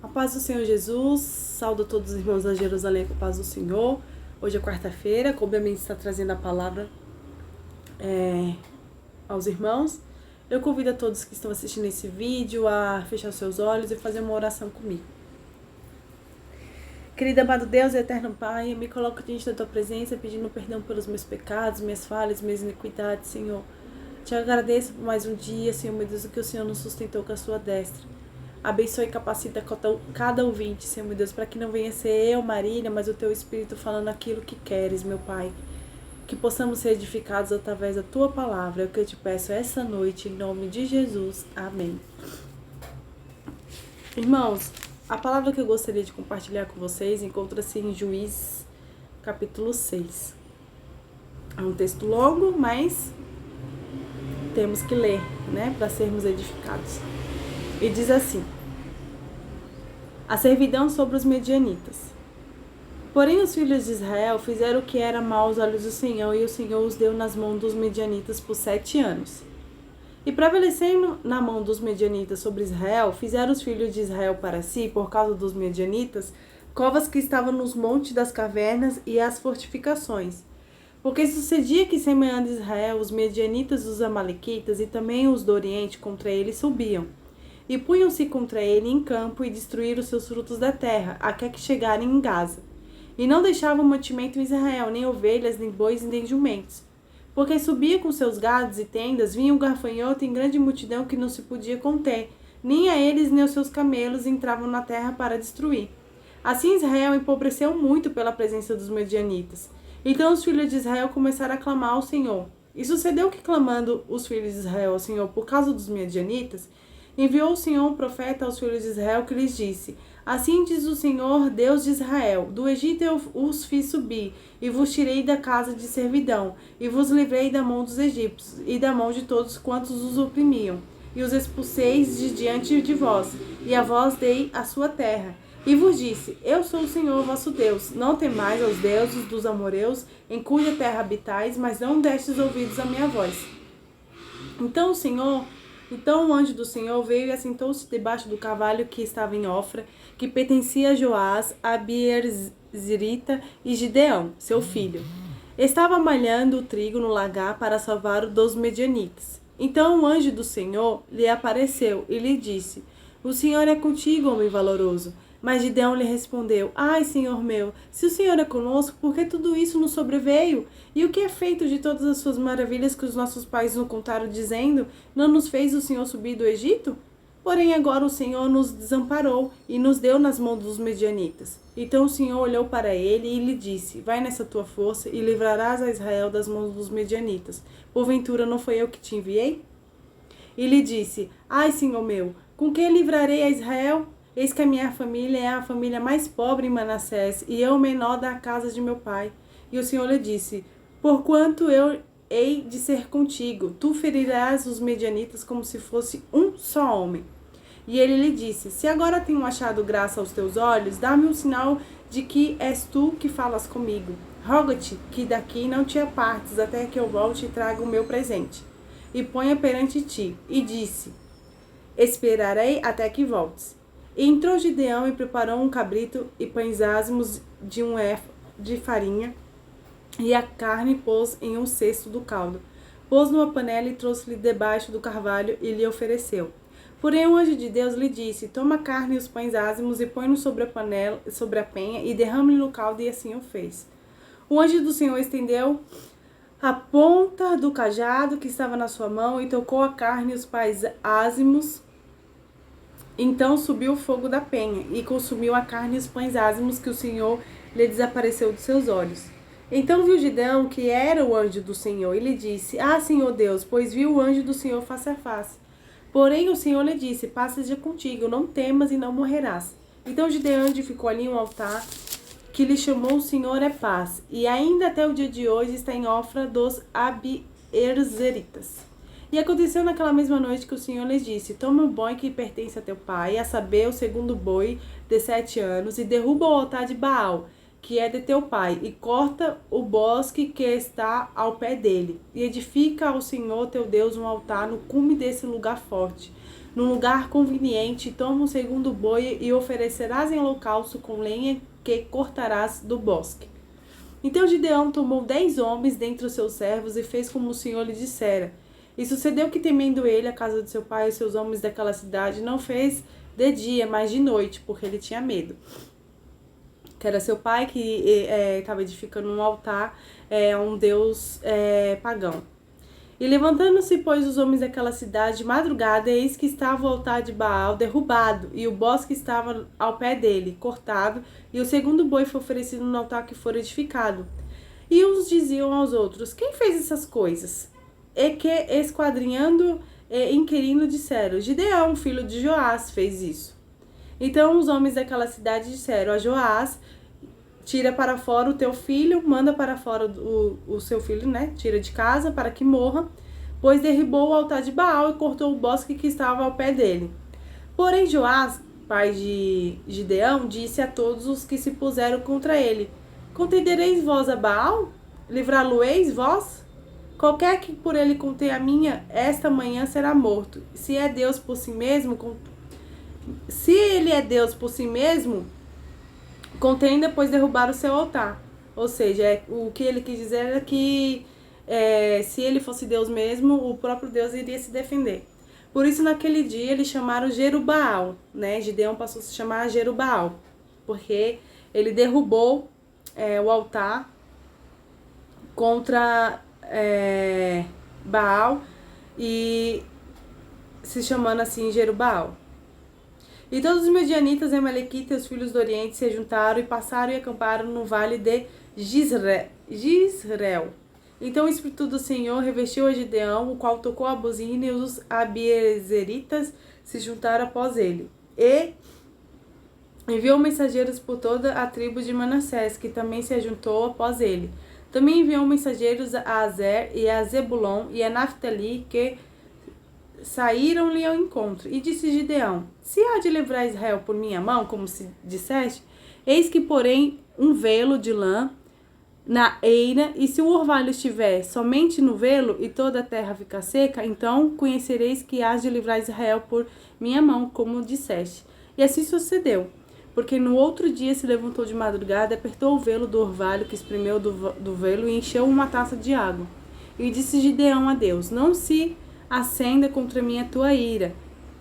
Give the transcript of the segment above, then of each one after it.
A paz do Senhor Jesus, saúdo a todos os irmãos da Jerusalém com a paz do Senhor. Hoje é quarta-feira, como a mim está trazendo a palavra aos irmãos. Eu convido a todos que estão assistindo esse vídeo a fechar os seus olhos e fazer uma oração comigo. Querido amado Deus e eterno Pai, eu me coloco diante da Tua presença, pedindo perdão pelos meus pecados, minhas falhas, minhas iniquidades, Senhor. Te agradeço por mais um dia, Senhor, meu Deus, que o Senhor nos sustentou com a Sua destra. Abençoe e capacita cada ouvinte, Senhor, meu Deus, para que não venha ser eu, Marília, mas o Teu Espírito falando aquilo que queres, meu Pai. Que possamos ser edificados através da Tua palavra. É o que eu te peço essa noite, em nome de Jesus. Amém. Irmãos, a palavra que eu gostaria de compartilhar com vocês encontra-se em Juízes, capítulo 6. É um texto longo, mas temos que ler, né, para sermos edificados. E diz assim: a servidão sobre os medianitas. Porém os filhos de Israel fizeram o que era mal aos olhos do Senhor, e o Senhor os deu nas mãos dos medianitas por 7 anos. E prevalecendo na mão dos medianitas sobre Israel, fizeram os filhos de Israel para si, por causa dos medianitas, covas que estavam nos montes das cavernas e as fortificações. Porque sucedia que, semeando Israel, os medianitas, os amalequitas e também os do Oriente contra ele subiam. E punham-se contra ele em campo e destruíram os seus frutos da terra, até que chegarem em Gaza. E não deixavam mantimento em Israel, nem ovelhas, nem bois, nem jumentos. Porque subia com seus gados e tendas, vinha um gafanhoto em grande multidão que não se podia conter. Nem a eles nem aos seus camelos entravam na terra para destruir. Assim Israel empobreceu muito pela presença dos medianitas. Então os filhos de Israel começaram a clamar ao Senhor. E sucedeu que, clamando os filhos de Israel ao Senhor por causa dos medianitas, enviou o Senhor um profeta aos filhos de Israel que lhes disse: assim diz o Senhor, Deus de Israel: do Egito eu os fiz subir, e vos tirei da casa de servidão, e vos livrei da mão dos egípcios, e da mão de todos quantos os oprimiam, e os expulseis de diante de vós, e a vós dei a sua terra. E vos disse: eu sou o Senhor vosso Deus, não temais aos deuses dos amorreus, em cuja terra habitais, mas não destes ouvidos à minha voz. Então o anjo do Senhor veio e assentou-se debaixo do carvalho que estava em Ofra, que pertencia a Joás, Abierzerita e Gideão, seu filho. Estava malhando o trigo no lagar para salvar dos medianitas. Então o anjo do Senhor lhe apareceu e lhe disse: o Senhor é contigo, homem valoroso. Mas Gideão lhe respondeu: ai, Senhor meu, se o Senhor é conosco, por que tudo isso nos sobreveio? E o que é feito de todas as suas maravilhas que os nossos pais nos contaram, dizendo: não nos fez o Senhor subir do Egito? Porém agora o Senhor nos desamparou e nos deu nas mãos dos medianitas. Então o Senhor olhou para ele e lhe disse: vai nessa tua força e livrarás a Israel das mãos dos medianitas. Porventura não foi eu que te enviei? E lhe disse: ai, Senhor meu, com que livrarei a Israel? Eis que a minha família é a família mais pobre em Manassés, e eu o menor da casa de meu pai. E o Senhor lhe disse: porquanto eu hei de ser contigo, tu ferirás os medianitas como se fosse um só homem. E ele lhe disse: se agora tenho achado graça aos teus olhos, dá-me um sinal de que és tu que falas comigo. Roga-te que daqui não te apartes, até que eu volte e traga o meu presente, e ponha perante ti. E disse: esperarei até que voltes. E entrou Gideão e preparou um cabrito e pães ázimos de um efa de farinha, e a carne pôs em um cesto do caldo. Pôs numa panela e trouxe-lhe debaixo do carvalho e lhe ofereceu. Porém o anjo de Deus lhe disse: toma a carne e os pães ázimos e põe-no sobre a panela, sobre a penha, e derrame-lhe no caldo, e assim o fez. O anjo do Senhor estendeu a ponta do cajado que estava na sua mão e tocou a carne e os pães ázimos. Então subiu o fogo da penha, e consumiu a carne e os pães ázimos, que o Senhor lhe desapareceu dos seus olhos. Então viu Gideão que era o anjo do Senhor, e lhe disse: ah, Senhor Deus, pois viu o anjo do Senhor face a face. Porém o Senhor lhe disse: paz seja contigo, não temas e não morrerás. Então Gideão edificou ali um altar, que lhe chamou o Senhor é paz, e ainda até o dia de hoje está em Ofra dos Abierzeritas. E aconteceu naquela mesma noite que o Senhor lhes disse: toma o boi que pertence a teu pai, a saber, o segundo boi de 7 anos, e derruba o altar de Baal, que é de teu pai, e corta o bosque que está ao pé dele, e edifica ao Senhor teu Deus um altar no cume desse lugar forte. num lugar conveniente, toma um segundo boi e oferecerás em holocausto com lenha que cortarás do bosque. Então Gideão tomou 10 homens dentre os seus servos e fez como o Senhor lhe dissera. E sucedeu que, temendo ele a casa de seu pai e seus homens daquela cidade, não fez de dia, mas de noite, porque ele tinha medo. Que era seu pai que estava edificando um altar a um deus pagão. E levantando-se, pois, os homens daquela cidade de madrugada, eis que estava o altar de Baal derrubado, e o bosque estava ao pé dele, cortado, e o segundo boi foi oferecido no altar que fora edificado. E uns diziam aos outros: quem fez essas coisas? E que, esquadrinhando inquirindo, disseram: Gideão, filho de Joás, fez isso. Então os homens daquela cidade disseram a Joás: tira para fora o teu filho, manda para fora o seu filho, né? Tira de casa para que morra, pois derribou o altar de Baal e cortou o bosque que estava ao pé dele. Porém Joás, pai de Gideão, disse a todos os que se puseram contra ele: contendereis vós a Baal? Livrá-lo-eis vós? Qualquer que por ele contei a minha, esta manhã será morto. Se ele é Deus por si mesmo, contenda, pois derrubar o seu altar. Ou seja, o que ele quis dizer era que se ele fosse Deus mesmo, o próprio Deus iria se defender. Por isso, naquele dia, eles chamaram Jerubaal, né? Gideão passou a se chamar Jerubaal, porque ele derrubou o altar contra Baal e se chamando assim Jerubaal. E todos os medianitas e amalequitas, os filhos do Oriente, se juntaram e passaram e acamparam no vale de Jizreel. Então o Espírito do Senhor revestiu a Gideão, o qual tocou a buzina, e os abiezeritas se juntaram após ele. E enviou mensageiros por toda a tribo de Manassés, que também se ajuntou após ele. Também enviou mensageiros a Azer e a Zebulon e a Naftali, que saíram-lhe ao encontro. E disse Gideão: se há de livrar Israel por minha mão, como se disseste, eis que porém um velo de lã na eira, e se o orvalho estiver somente no velo e toda a terra ficar seca, então conhecereis que hás de livrar Israel por minha mão, como disseste. E assim sucedeu, porque no outro dia se levantou de madrugada, apertou o velo do orvalho que espremeu do velo e encheu uma taça de água. E disse Gideão a Deus: não se acenda contra mim a tua ira.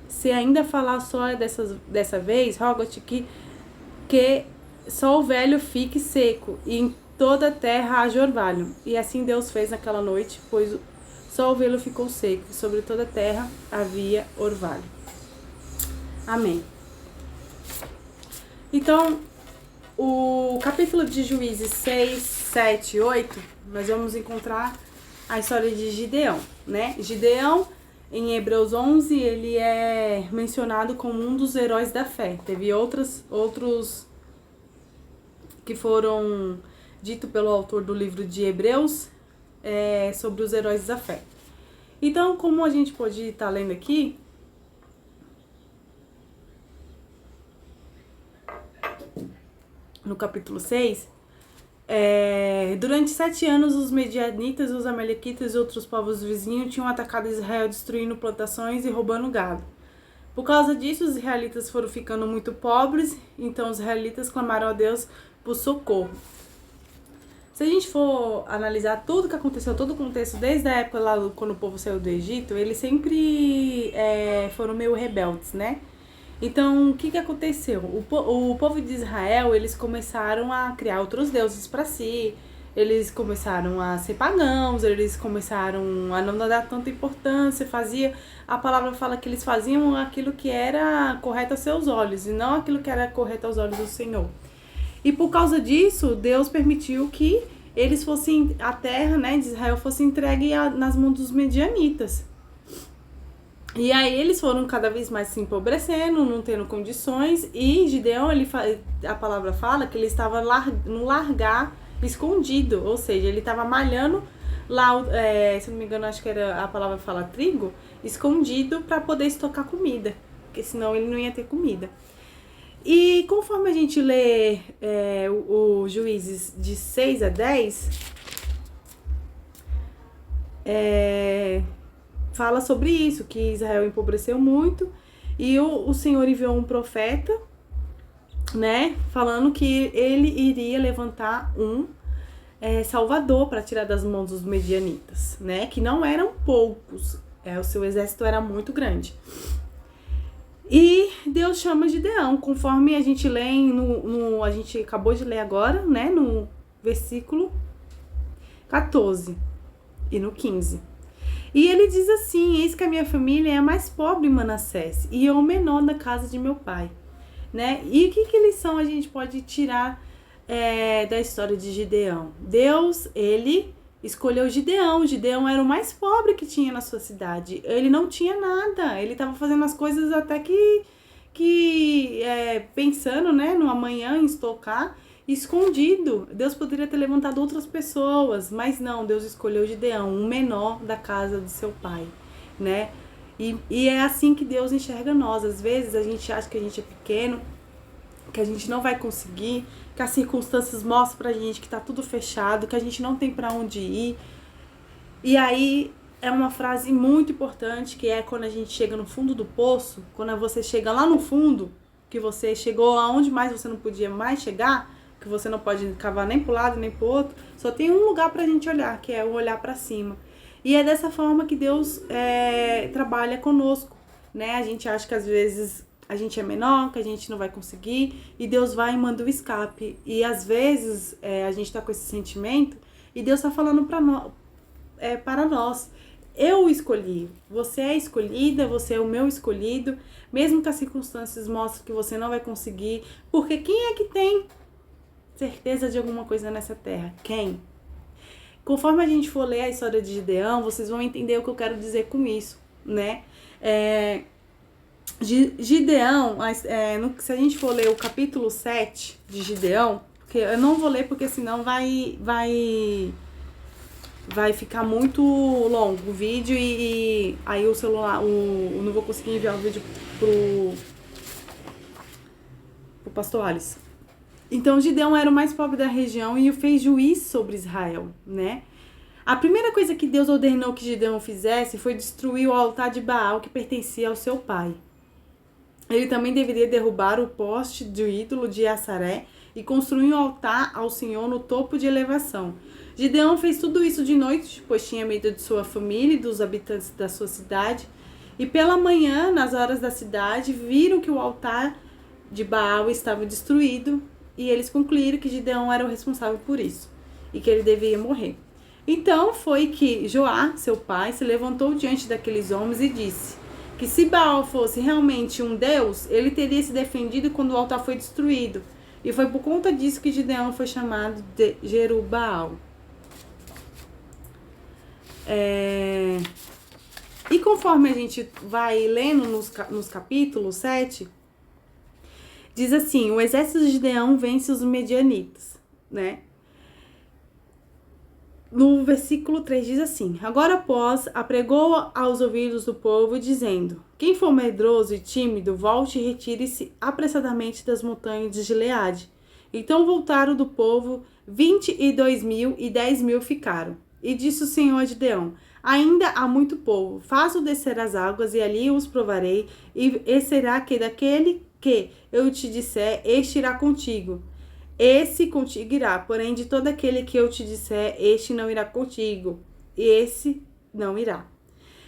Se ainda falar só dessa vez, rogo-te que só o velho fique seco, e em toda a terra haja orvalho. E assim Deus fez naquela noite, pois só o velo ficou seco, e sobre toda a terra havia orvalho. Amém. Então, o capítulo de Juízes 6, 7 e 8, nós vamos encontrar a história de Gideão, né? Gideão, em Hebreus 11, ele é mencionado como um dos heróis da fé. Teve outros que foram dito pelo autor do livro de Hebreus sobre os heróis da fé. Então, como a gente pode estar lendo aqui, no capítulo 6, durante 7 anos os medianitas, os amalequitas e outros povos vizinhos tinham atacado Israel, destruindo plantações e roubando gado. Por causa disso, os israelitas foram ficando muito pobres, então os israelitas clamaram a Deus por socorro. Se a gente for analisar tudo que aconteceu, todo o contexto, desde a época lá quando o povo saiu do Egito, eles sempre foram meio rebeldes, né? Então, o que aconteceu? O povo de Israel, eles começaram a criar outros deuses para si, eles começaram a ser pagãos, eles começaram a não dar tanta importância, a palavra fala que eles faziam aquilo que era correto aos seus olhos, e não aquilo que era correto aos olhos do Senhor. E por causa disso, Deus permitiu que a terra, né, de Israel fosse entregue nas mãos dos medianitas. E aí eles foram cada vez mais se empobrecendo, não tendo condições, e Gideão, a palavra fala que ele estava no largar escondido, ou seja, ele estava malhando lá, se não me engano, acho que a palavra fala trigo, escondido para poder estocar comida, porque senão ele não ia ter comida. E conforme a gente lê o Juízes de 6 a 10, fala sobre isso, que Israel empobreceu muito E o Senhor enviou um profeta, né, falando que ele iria levantar um salvador para tirar das mãos dos medianitas, né, que não eram poucos, o seu exército era muito grande. E Deus chama Gideão, conforme a gente lê a gente acabou de ler agora, né, no versículo 14 e no 15. E ele diz assim: eis que a minha família é a mais pobre em Manassés, e eu o menor da casa de meu pai. Né? E que lição a gente pode tirar da história de Gideão? Deus, ele escolheu Gideão. Gideão era o mais pobre que tinha na sua cidade. Ele não tinha nada. Ele estava fazendo as coisas até que pensando, né, no amanhã, em estocar, escondido. Deus poderia ter levantado outras pessoas, mas não, Deus escolheu Gideão, o menor da casa de seu pai, né? E é assim que Deus enxerga nós. Às vezes a gente acha que a gente é pequeno, que a gente não vai conseguir, que as circunstâncias mostram pra gente que tá tudo fechado, que a gente não tem pra onde ir. E aí é uma frase muito importante, que é quando a gente chega no fundo do poço, quando você chega lá no fundo, que você chegou aonde mais você não podia mais chegar, que você não pode cavar nem pro lado nem pro outro, só tem um lugar pra gente olhar, que é o olhar pra cima. E é dessa forma que Deus trabalha conosco, né? A gente acha que às vezes a gente é menor, que a gente não vai conseguir, e Deus vai e manda o escape. E às vezes a gente tá com esse sentimento, e Deus tá falando para nós. Eu escolhi, você é escolhida, você é o meu escolhido, mesmo que as circunstâncias mostrem que você não vai conseguir, porque quem é que tem certeza de alguma coisa nessa terra? Quem? Conforme a gente for ler a história de Gideão, vocês vão entender o que eu quero dizer com isso, né? Gideão, se a gente for ler o capítulo 7 de Gideão, porque eu não vou ler porque senão vai ficar muito longo o vídeo e aí o celular, eu não vou conseguir enviar o vídeo pro pastor Alisson. Então, Gideão era o mais pobre da região e o fez juiz sobre Israel, né? A primeira coisa que Deus ordenou que Gideão fizesse foi destruir o altar de Baal que pertencia ao seu pai. Ele também deveria derrubar o poste do ídolo de Assaré e construir um altar ao Senhor no topo de elevação. Gideão fez tudo isso de noite, pois tinha medo de sua família e dos habitantes da sua cidade. E pela manhã, nas horas da cidade, viram que o altar de Baal estava destruído e eles concluíram que Gideão era o responsável por isso e que ele deveria morrer. Então foi que Joá, seu pai, se levantou diante daqueles homens e disse que se Baal fosse realmente um deus, ele teria se defendido quando o altar foi destruído. E foi por conta disso que Gideão foi chamado de Jerubbaal. E conforme a gente vai lendo nos capítulos 7, diz assim: o exército de Gideão vence os medianitas, né? No versículo 3 diz assim: agora, após, apregou aos ouvidos do povo, dizendo: quem for medroso e tímido, volte e retire-se apressadamente das montanhas de Gileade. Então voltaram do povo 22.000 e 10.000 ficaram. E disse o Senhor a Gideão: ainda há muito povo, faço descer as águas e ali os provarei, e será que daquele que eu te disser, este irá contigo. Esse contigo irá, porém de todo aquele que eu te disser, este não irá contigo, esse não irá.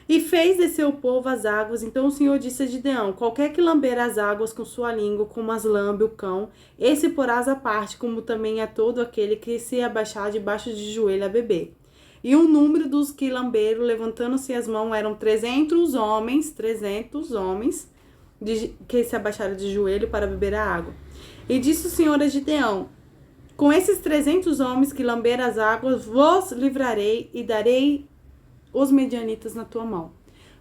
E fez descer o povo as águas. Então o Senhor disse a Gideão: qualquer que lamber as águas com sua língua, como as lambe o cão, esse porás à parte, como também a todo aquele que se abaixar debaixo de joelho a beber. E o número dos que lamberam, levantando-se as mãos, eram 300 homens, que se abaixaram de joelho para beber a água. E disse o Senhor a Gideão: com esses 300 homens que lamberam as águas, vos livrarei e darei os medianitas na tua mão.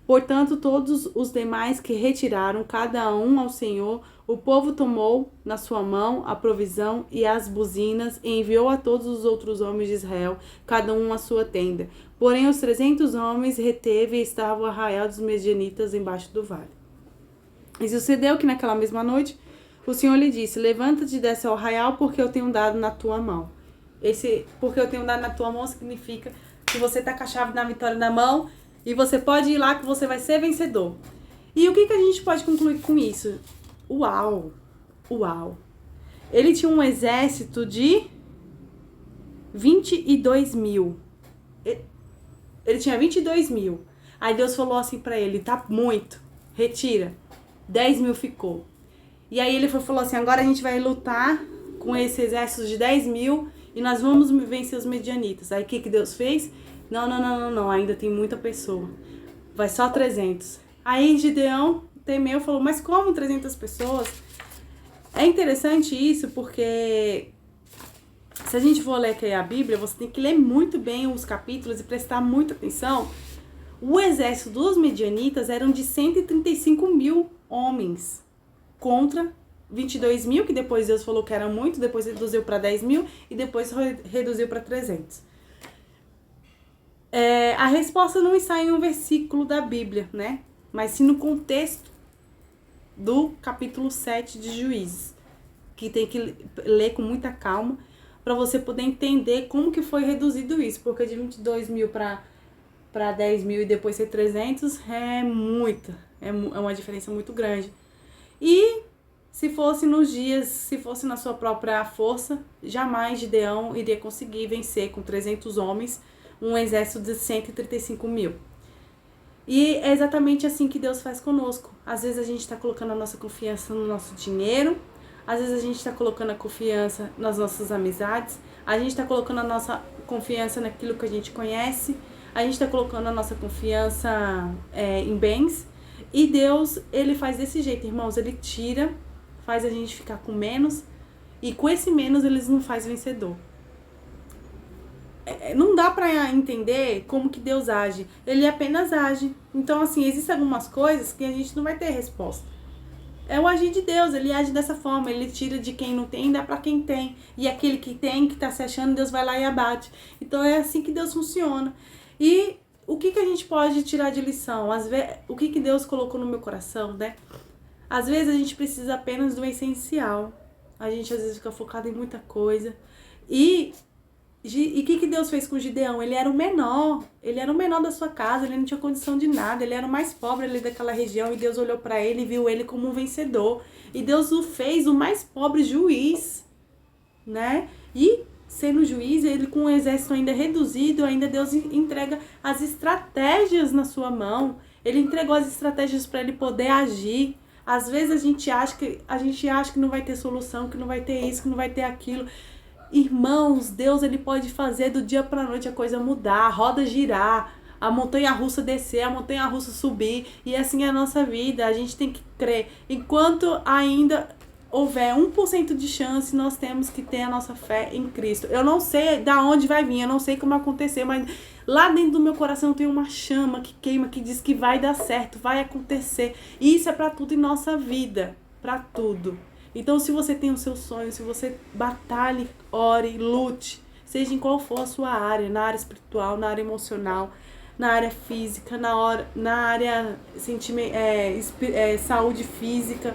Portanto, todos os demais que retiraram, cada um ao Senhor, o povo tomou na sua mão a provisão e as buzinas, e enviou a todos os outros homens de Israel, cada um à sua tenda. Porém, os 300 homens reteve e estava o arraial dos medianitas embaixo do vale. E sucedeu que naquela mesma noite, o Senhor lhe disse: levanta-te e desce ao arraial, porque eu tenho dado na tua mão. Esse porque eu tenho dado na tua mão significa que você está com a chave da vitória na mão e você pode ir lá que você vai ser vencedor. E o que a gente pode concluir com isso? Uau! Uau! Ele tinha um exército de 22 mil. Ele tinha 22 mil. Aí Deus falou assim pra ele, tá muito, retira. 10 mil ficou. E aí ele falou assim, agora a gente vai lutar com esse exército de 10 mil e nós vamos vencer os medianitas. Aí o que Deus fez? Não, ainda tem muita pessoa. Vai só 300. Aí Gideão temeu, falou, mas como 300 pessoas? É interessante isso porque se a gente for ler aqui a Bíblia, você tem que ler muito bem os capítulos e prestar muita atenção. O exército dos medianitas eram de 135 mil homens contra 22 mil, que depois Deus falou que era muito, depois reduziu para 10 mil e depois reduziu para 300. A resposta não está em um versículo da Bíblia, né? Mas sim no contexto do capítulo 7 de Juízes, que tem que ler com muita calma para você poder entender como que foi reduzido isso, porque de 22 mil para 10 mil e depois ser 300 é uma diferença muito grande. E se fosse nos dias, se fosse na sua própria força, jamais Gideão iria conseguir vencer com 300 homens um exército de 135 mil. E é exatamente assim que Deus faz conosco. Às vezes a gente está colocando a nossa confiança no nosso dinheiro, às vezes a gente está colocando a confiança nas nossas amizades, a gente está colocando a nossa confiança naquilo que a gente conhece, a gente está colocando a nossa confiança em bens. E Deus, ele faz desse jeito, irmãos, ele tira, faz a gente ficar com menos, e com esse menos ele não faz vencedor. Não dá pra entender como que Deus age, ele apenas age. Então, assim, existem algumas coisas que a gente não vai ter resposta. É o agir de Deus, ele age dessa forma, ele tira de quem não tem e dá pra quem tem. E aquele que tem, que tá se achando, Deus vai lá e abate. Então é assim que Deus funciona. E o que a gente pode tirar de lição? Às vezes, o que Deus colocou no meu coração, né? Às vezes a gente precisa apenas do essencial. A gente às vezes fica focado em muita coisa. E o que Deus fez com Gideão? Ele era o menor da sua casa, ele não tinha condição de nada, ele era o mais pobre ali daquela região e Deus olhou para ele e viu ele como um vencedor. E Deus o fez o mais pobre juiz, né? E sendo juiz, ele com um exército ainda reduzido, ainda Deus entrega as estratégias na sua mão. Ele entregou as estratégias para ele poder agir. Às vezes a gente acha que não vai ter solução, que não vai ter isso, que não vai ter aquilo. Irmãos, Deus ele pode fazer do dia para a noite a coisa mudar, a roda girar, a montanha-russa descer, a montanha-russa subir, e assim é a nossa vida. A gente tem que crer. Enquanto ainda houver 1% de chance, nós temos que ter a nossa fé em Cristo. Eu não sei da onde vai vir, eu não sei como acontecer, mas lá dentro do meu coração tem uma chama que queima, que diz que vai dar certo, vai acontecer. E isso é para tudo em nossa vida, para tudo. Então, se você tem o seu sonho, se você batalhe, ore, lute, seja em qual for a sua área, na área espiritual, na área emocional, na área física, na área saúde física,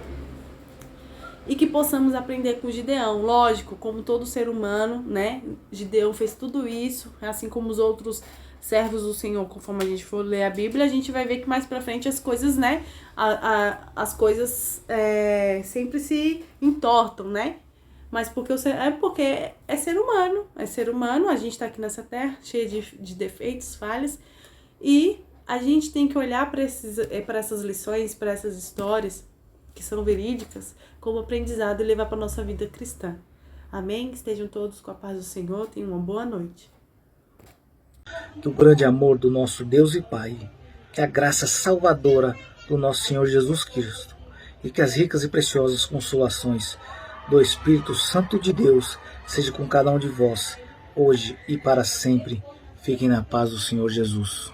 e que possamos aprender com Gideão. Lógico, como todo ser humano, né? Gideão fez tudo isso, assim como os outros servos do Senhor, conforme a gente for ler a Bíblia, a gente vai ver que mais pra frente as coisas, né? As coisas sempre se entortam, né? Mas porque é ser humano, a gente tá aqui nessa terra cheia de defeitos, falhas, e a gente tem que olhar para essas lições, para essas histórias que são verídicas, como aprendizado e levar para nossa vida cristã. Amém? Estejam todos com a paz do Senhor, tenham uma boa noite. Que o grande amor do nosso Deus e Pai, que a graça salvadora do nosso Senhor Jesus Cristo e que as ricas e preciosas consolações do Espírito Santo de Deus seja com cada um de vós, hoje e para sempre. Fiquem na paz do Senhor Jesus.